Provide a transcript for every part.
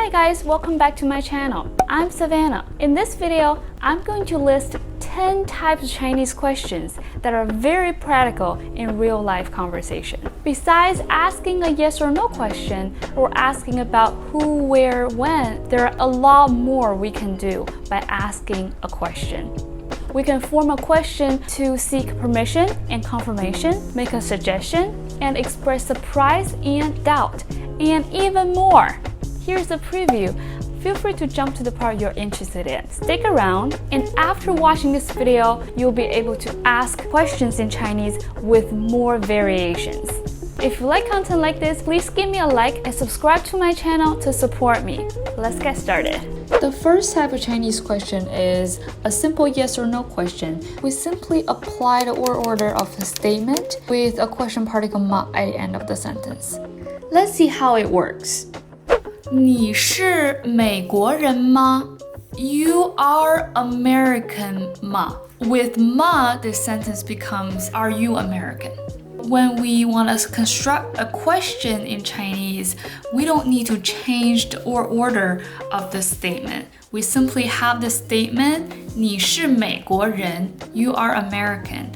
Hi guys, welcome back to my channel. I'm Savannah. In this video, I'm going to list 10 types of Chinese questions that are very practical in real-life conversation. Besides asking a yes or no question or asking about who, where, when, there are a lot more we can do by asking a question. We can form a question to seek permission and confirmation, make a suggestion, and express surprise and doubt, and even more. Here's a preview. Feel free to jump to the part you're interested in. Stick around, and after watching this video, you'll be able to ask questions in Chinese with more variations. If you like content like this, please give me a like and subscribe to my channel to support me. Let's get started. The first type of Chinese question is a simple yes or no question. We simply apply the order of a statement with a question particle ma at the end of the sentence. Let's see how it works. 你是美国人吗? You are American ma. With ma, this sentence becomes, are you American? When we want to construct a question in Chinese, we don't need to change the order of the statement. We simply have the statement, 你是美国人, you are American,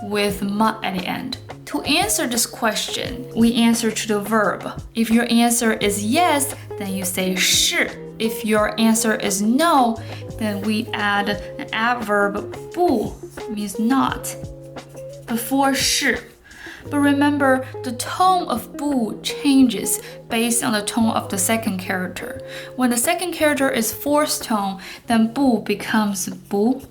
with ma at the end. To answer this question, we answer to the verb. If your answer is yes, then you say 是. If your answer is no, then we add an adverb 不, means not, before 是. But remember, the tone of 不 changes based on the tone of the second character. When the second character is fourth tone, then 不 becomes 不.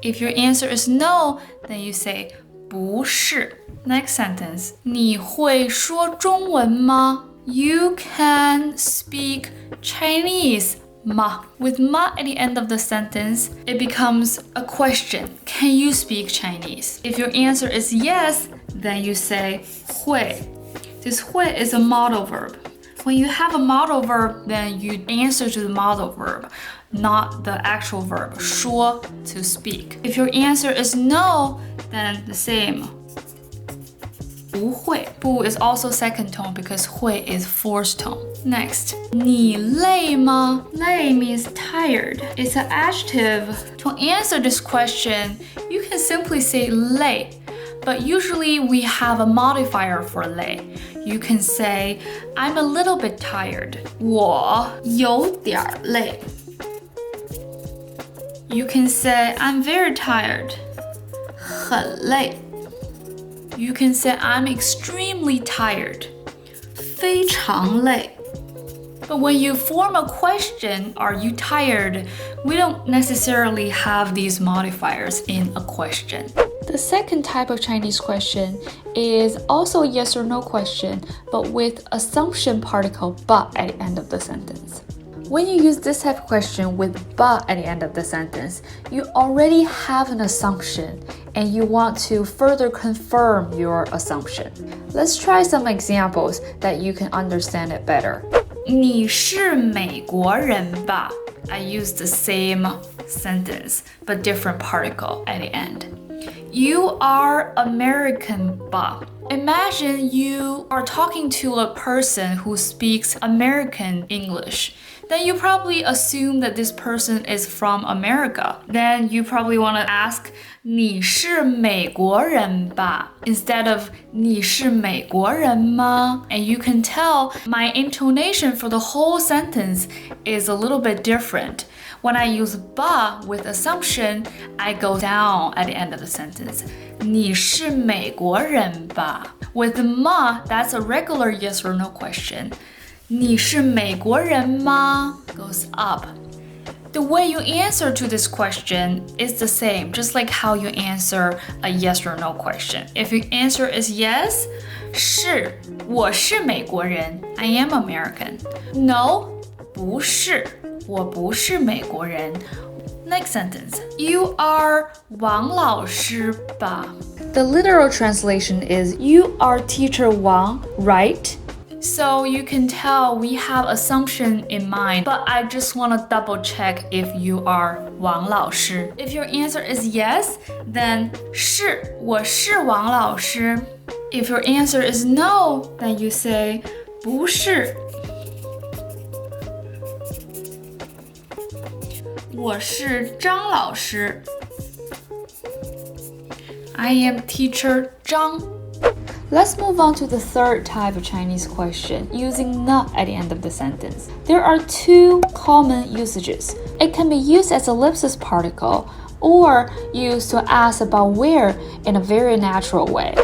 If your answer is no, then you say 不是. Next sentence. 你会说中文吗? You can speak Chinese, ma. With ma at the end of the sentence, it becomes a question. Can you speak Chinese? If your answer is yes, then you say 会. This 会 is a modal verb. When you have a modal verb, then you answer to the modal verb, not the actual verb, 说, to speak. If your answer is no, then the same. 不会. 不 is also second tone because 会 is fourth tone. Next. 你累吗? 累 means tired. It's an adjective. To answer this question, you can simply say 累. But usually we have a modifier for 累. You can say, I'm a little bit tired. 我有点累. You can say, I'm very tired. 很累. You can say, I'm extremely tired. 非常累. But when you form a question, are you tired? We don't necessarily have these modifiers in a question. The second type of Chinese question is also a yes or no question, but with assumption particle but at the end of the sentence. When you use this type of question with but at the end of the sentence, you already have an assumption and you want to further confirm your assumption. Let's try some examples that you can understand it better. 你是美国人吧? I use the same sentence, but different particle at the end. You are American ba. Imagine you are talking to a person who speaks American English. Then you probably assume that this person is from America. Then you probably want to ask, 你是美国人吧? Instead of 你是美国人吗? And you can tell my intonation for the whole sentence is a little bit different. When I use ba with assumption, I go down at the end of the sentence. 你是美国人吧? With ma, that's a regular yes or no question. 你是美国人吗? Goes up. The way you answer to this question is the same, just like how you answer a yes or no question. If your answer is yes, 是,我是美国人, I am American. No, 不是,我不是美国人. Next sentence. You are 王老师吧? The literal translation is you are teacher Wang, right? So you can tell we have assumption in mind, but I just want to double check if you are 王老师. If your answer is yes, then 是,我是王老师. If your answer is no, then you say 不是.我是张老师。I am teacher Zhang. Let's move on to the third type of Chinese question using "ne" at the end of the sentence. There are two common usages. It can be used as ellipsis particle or used to ask about where in a very natural way.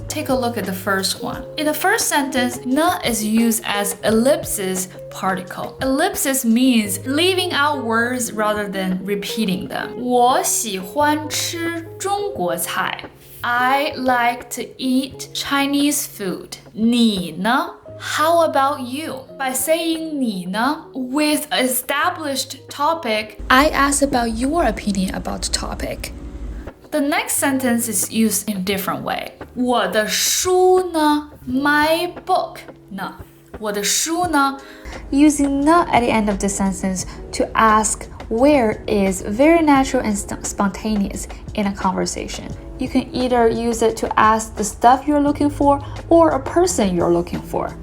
Take a look at the first one. In the first sentence, "ne" is used as ellipsis particle. Ellipsis means leaving out words rather than repeating them. 我喜欢吃中国菜. I like to eat Chinese food. 你呢? How about you? By saying 你呢 with an established topic, I ask about your opinion about the topic. The next sentence is used in a different way. 我的书呢? My book 呢? 我的书呢? Using 呢 at the end of the sentence to ask where is very natural and spontaneous in a conversation. You can either use it to ask the stuff you're looking for or a person you're looking for.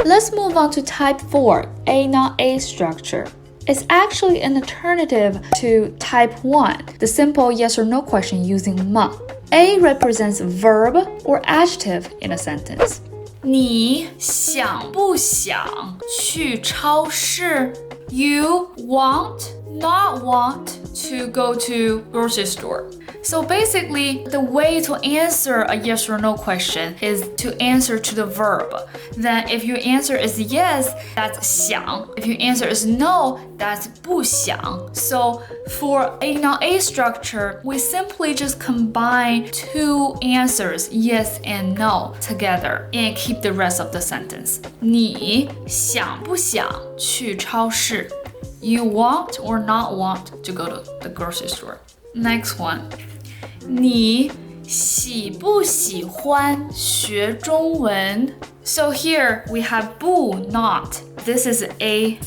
Let's move on to type 4, A not A structure. It's actually an alternative to type 1, the simple yes or no question using 么. A represents verb or adjective in a sentence. 你想不想去超市? You want, not want to go to grocery store. So basically, the way to answer a yes or no question is to answer to the verb. Then if your answer is yes, that's 想. If your answer is no, that's 不想. So for A not A structure, we simply just combine two answers, yes and no, together and keep the rest of the sentence. 你想不想去超市? You want or not want to go to the grocery store. Next one. 你喜不喜欢学中文? So here we have 不 not. This is A,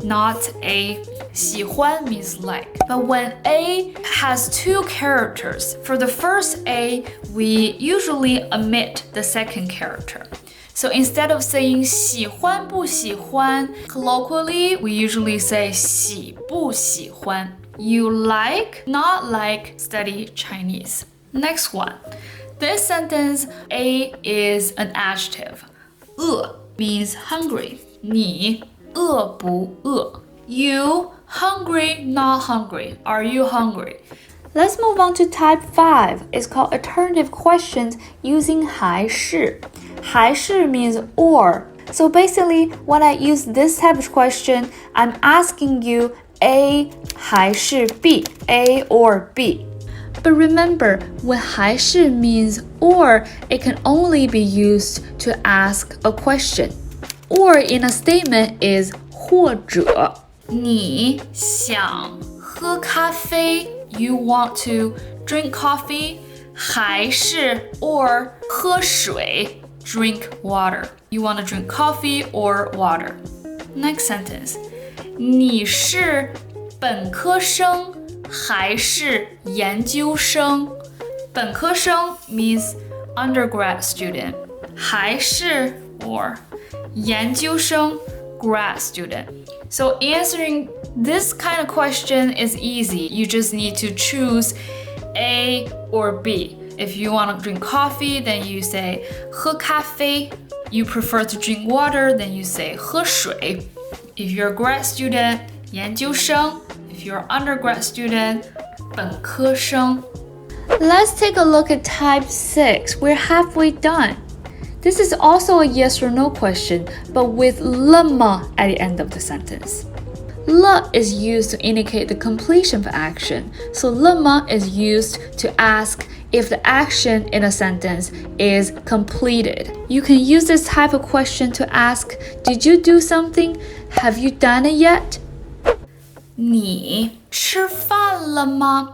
not A. 喜欢 means like. But when A has two characters, for the first A, we usually omit the second character. So instead of saying 喜欢不喜欢, colloquially, we usually say 喜不喜欢. You like, not like, study Chinese. Next one. This sentence, A is an adjective. 饿 means hungry. 你饿不饿? You hungry, not hungry. Are you hungry? Let's move on to type 5. It's called alternative questions using 还是. 还是 means or. So basically, when I use this type of question, I'm asking you A 还是 B, A or B. But remember, when 还是 means or, it can only be used to ask a question. Or in a statement is 或者. 你想喝咖啡? You want to drink coffee? 还是 or 喝水? Drink water. You want to drink coffee or water. Next sentence. 你是本科生还是研究生? 本科生 means undergrad student. 还是 or 研究生 grad student. So answering this kind of question is easy. You just need to choose A or B. If you want to drink coffee, then you say 喝咖啡. You prefer to drink water, then you say 喝水. If you're a grad student, 研究生. If you're an undergrad student, 本科生. Let's take a look at type 6. We're halfway done. This is also a yes or no question, but with 了吗 at the end of the sentence. 了 is used to indicate the completion of action, so 了吗 is used to ask if the action in a sentence is completed. You can use this type of question to ask, did you do something? Have you done it yet? 你吃饭了吗?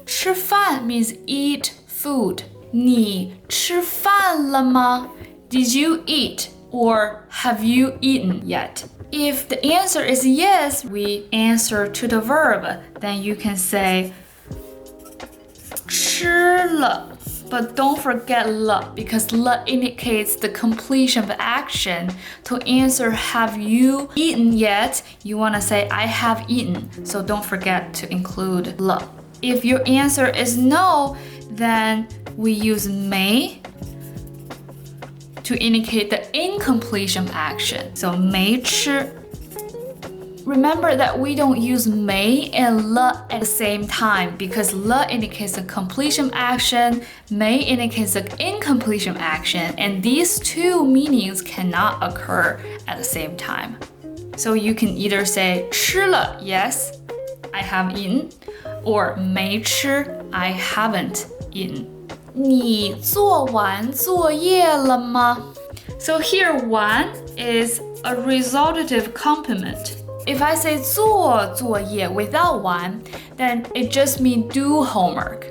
吃饭 means eat food. 你吃饭了吗? Did you eat or have you eaten yet? If the answer is yes, we answer to the verb. Then you can say 吃了 But don't forget le, because le indicates the completion of action. To answer have you eaten yet, you want to say I have eaten. So don't forget to include le. If your answer is no, then we use may to indicate the incompletion of action. So 没吃. Remember that we don't use may and le at the same time because le indicates the completion of action, may indicates the incompletion of action, and these two meanings cannot occur at the same time. So you can either say 吃了, yes, I have eaten, or 没吃, I haven't eaten. 你做完作业了吗? So here 完 is a resultative complement. If I say 做作业 without 完, then it just means do homework.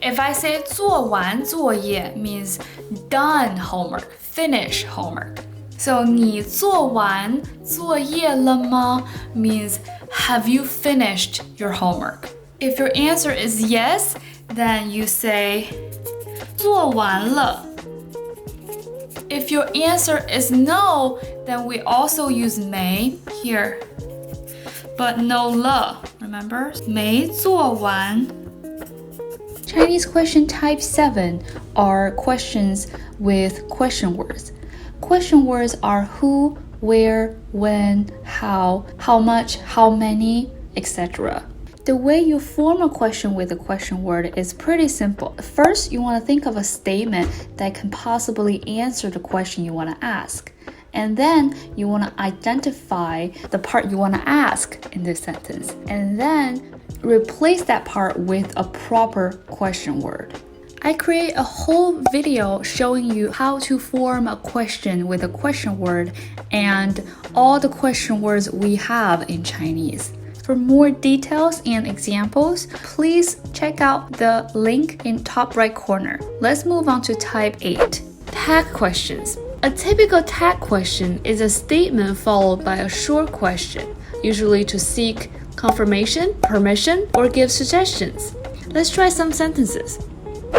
If I say 做完作业 means done homework, finish homework. So 你做完作业了吗 means have you finished your homework? If your answer is yes, then you say 做完了. If your answer is no, then we also use may here. But no le, remember? 没做完. Chinese question type 7 are questions with question words. Question words are who, where, when, how much, how many, etc. The way you form a question with a question word is pretty simple. First, you want to think of a statement that can possibly answer the question you want to ask. And then you want to identify the part you want to ask in this sentence. And then replace that part with a proper question word. I create a whole video showing you how to form a question with a question word and all the question words we have in Chinese. For more details and examples, please check out the link in top right corner. Let's move on to type 8. Tag questions. A typical tag question is a statement followed by a short question, usually to seek confirmation, permission, or give suggestions. Let's try some sentences.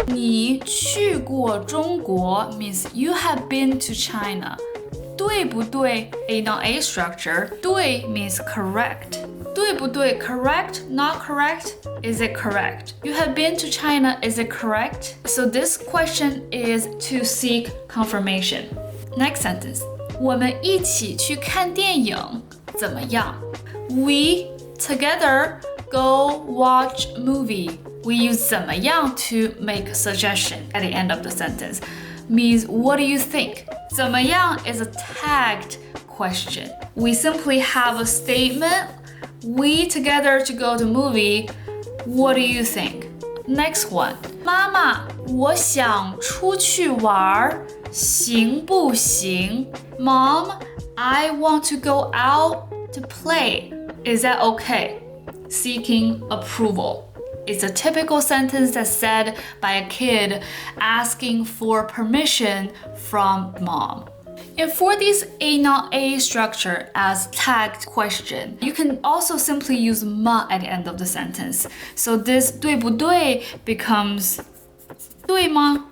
你去过中国 means you have been to China. 对不对 A not A structure. 对 means correct. 对不对 correct, not correct. Is it correct? You have been to China. Is it correct? So this question is to seek confirmation. Next sentence. 我们一起去看电影怎么样? We together go watch movie. We use 怎么样 to make a suggestion at the end of the sentence. Means what do you think? 怎么样 is a tagged question. We simply have a statement. We together to go to movie. What do you think? Next one. 妈妈，我想出去玩，行不行? Mom, I want to go out to play. Is that okay? Seeking approval. It's a typical sentence that's said by a kid asking for permission from mom. And for this A not A structure as tagged question, you can also simply use 吗 at the end of the sentence. So this 对不对 becomes 对吗?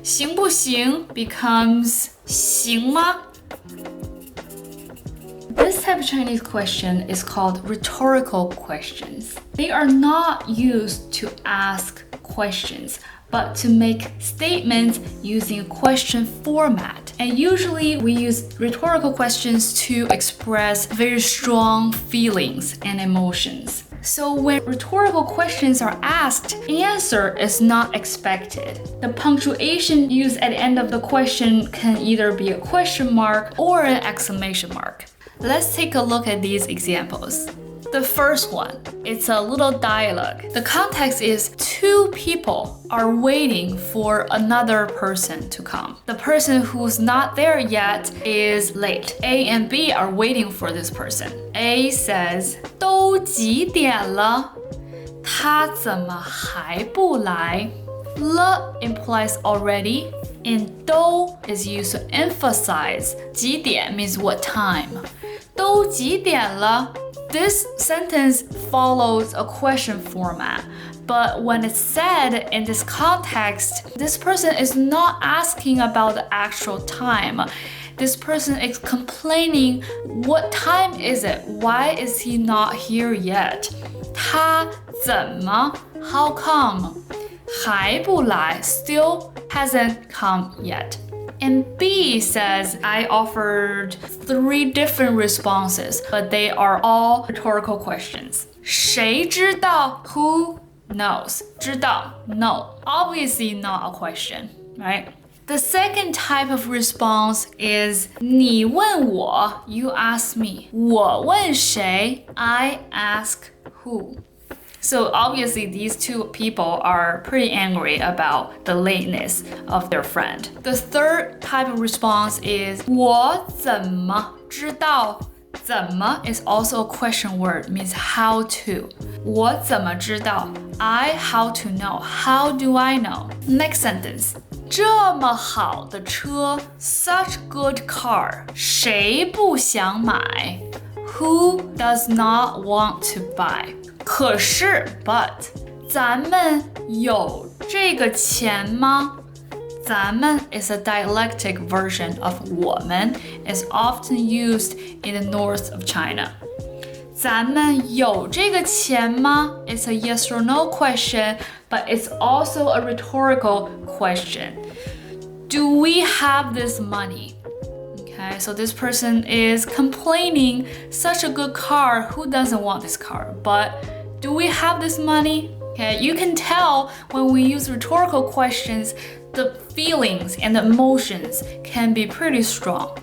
行不行 becomes 行吗? This type of Chinese question is called rhetorical questions. They are not used to ask questions, but to make statements using a question format. And usually we use rhetorical questions to express very strong feelings and emotions. So when rhetorical questions are asked, answer is not expected. The punctuation used at the end of the question can either be a question mark or an exclamation mark. Let's take a look at these examples. The first one, it's a little dialogue. The context is two people are waiting for another person to come. The person who's not there yet is late. A and B are waiting for this person. A says, 都几点了? 他怎么还不来? Le implies already, and 都 is used to emphasize. 几点 means what time. 都几点了? This sentence follows a question format, but when it's said in this context, this person is not asking about the actual time. This person is complaining, what time is it? Why is he not here yet? 他怎么 How come? 还不来 Still hasn't come yet. And B says, I offered 3 different responses, but they are all rhetorical questions. 谁知道 Who knows? 知道 No. Obviously not a question, right? The second type of response is 你问我 You ask me. 我问谁 I ask who. So obviously these two people are pretty angry about the lateness of their friend. The third type of response is 我怎么知道 怎么 is also a question word, means how to. 我怎么知道 I how to know. How do I know? Next sentence. 这么好的车 such good car 谁不想买 Who does not want to buy? 可是 but 咱们有这个钱吗？咱们 is a dialectic version of 我们 is often used in the north of China. 咱们有这个钱吗 It's a yes or no question, but it's also a rhetorical question. Do we have this money? Okay, so this person is complaining, such a good car, who doesn't want this car? But do we have this money? Okay, you can tell when we use rhetorical questions, the feelings and the emotions can be pretty strong.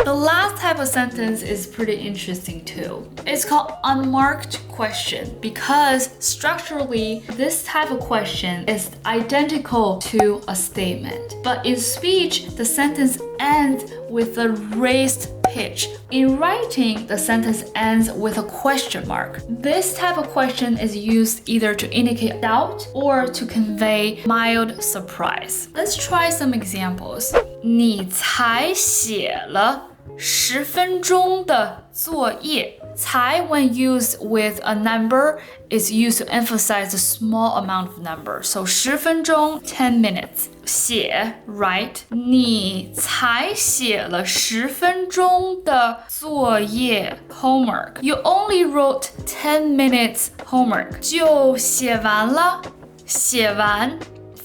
The last type of sentence is pretty interesting too. It's called unmarked question because structurally, this type of question is identical to a statement. But in speech, the sentence ends with a raised pitch. In writing, the sentence ends with a question mark. This type of question is used either to indicate doubt or to convey mild surprise. Let's try some examples. 你才写了10分钟的作业。才 when used with a number is used to emphasize a small amount of number. So 10分钟 10 minutes. 写 write 你才写了10分钟的作业 homework. You only wrote 10 minutes homework. 就写完了写完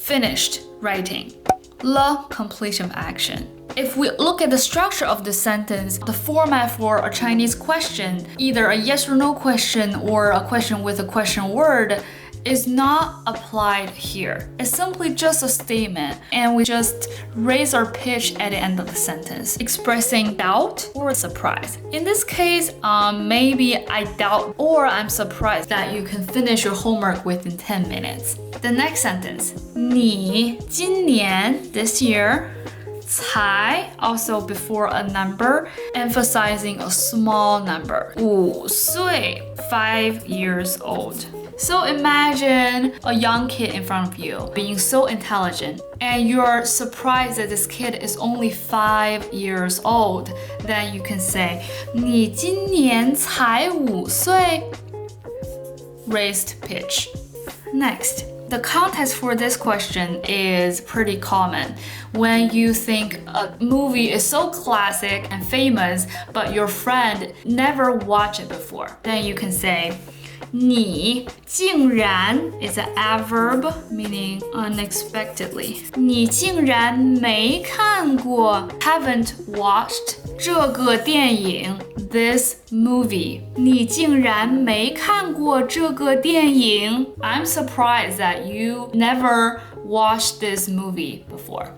finished writing. 了 completion of action. If we look at the structure of the sentence, the format for a Chinese question, either a yes or no question or a question with a question word, is not applied here. It's simply just a statement, and we just raise our pitch at the end of the sentence, expressing doubt or surprise. In this case, maybe I doubt or I'm surprised that you can finish your homework within 10 minutes. The next sentence, 你今年 this year 才 also before a number, emphasizing a small number. 5岁 5 years old. So imagine a young kid in front of you being so intelligent and you're surprised that this kid is only 5 years old. Then you can say 你今年才5岁 Raised pitch. Next, the context for this question is pretty common. When you think a movie is so classic and famous, but your friend never watched it before, then you can say 你竟然 is an adverb meaning unexpectedly. 你竟然没看过 haven't watched 这个电影 this movie. 你竟然没看过这个电影 I'm surprised that you never watched this movie before.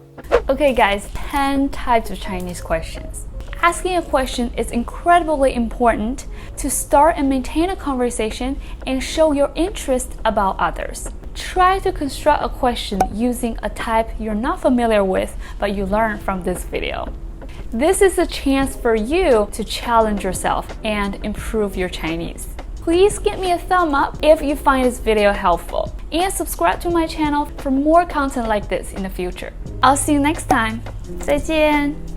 Okay guys, 10 types of Chinese questions. Asking a question is incredibly important to start and maintain a conversation and show your interest about others. Try to construct a question using a type you're not familiar with but you learned from this video. This is a chance for you to challenge yourself and improve your Chinese. Please give me a thumb up if you find this video helpful and subscribe to my channel for more content like this in the future. I'll see you next time. 再见.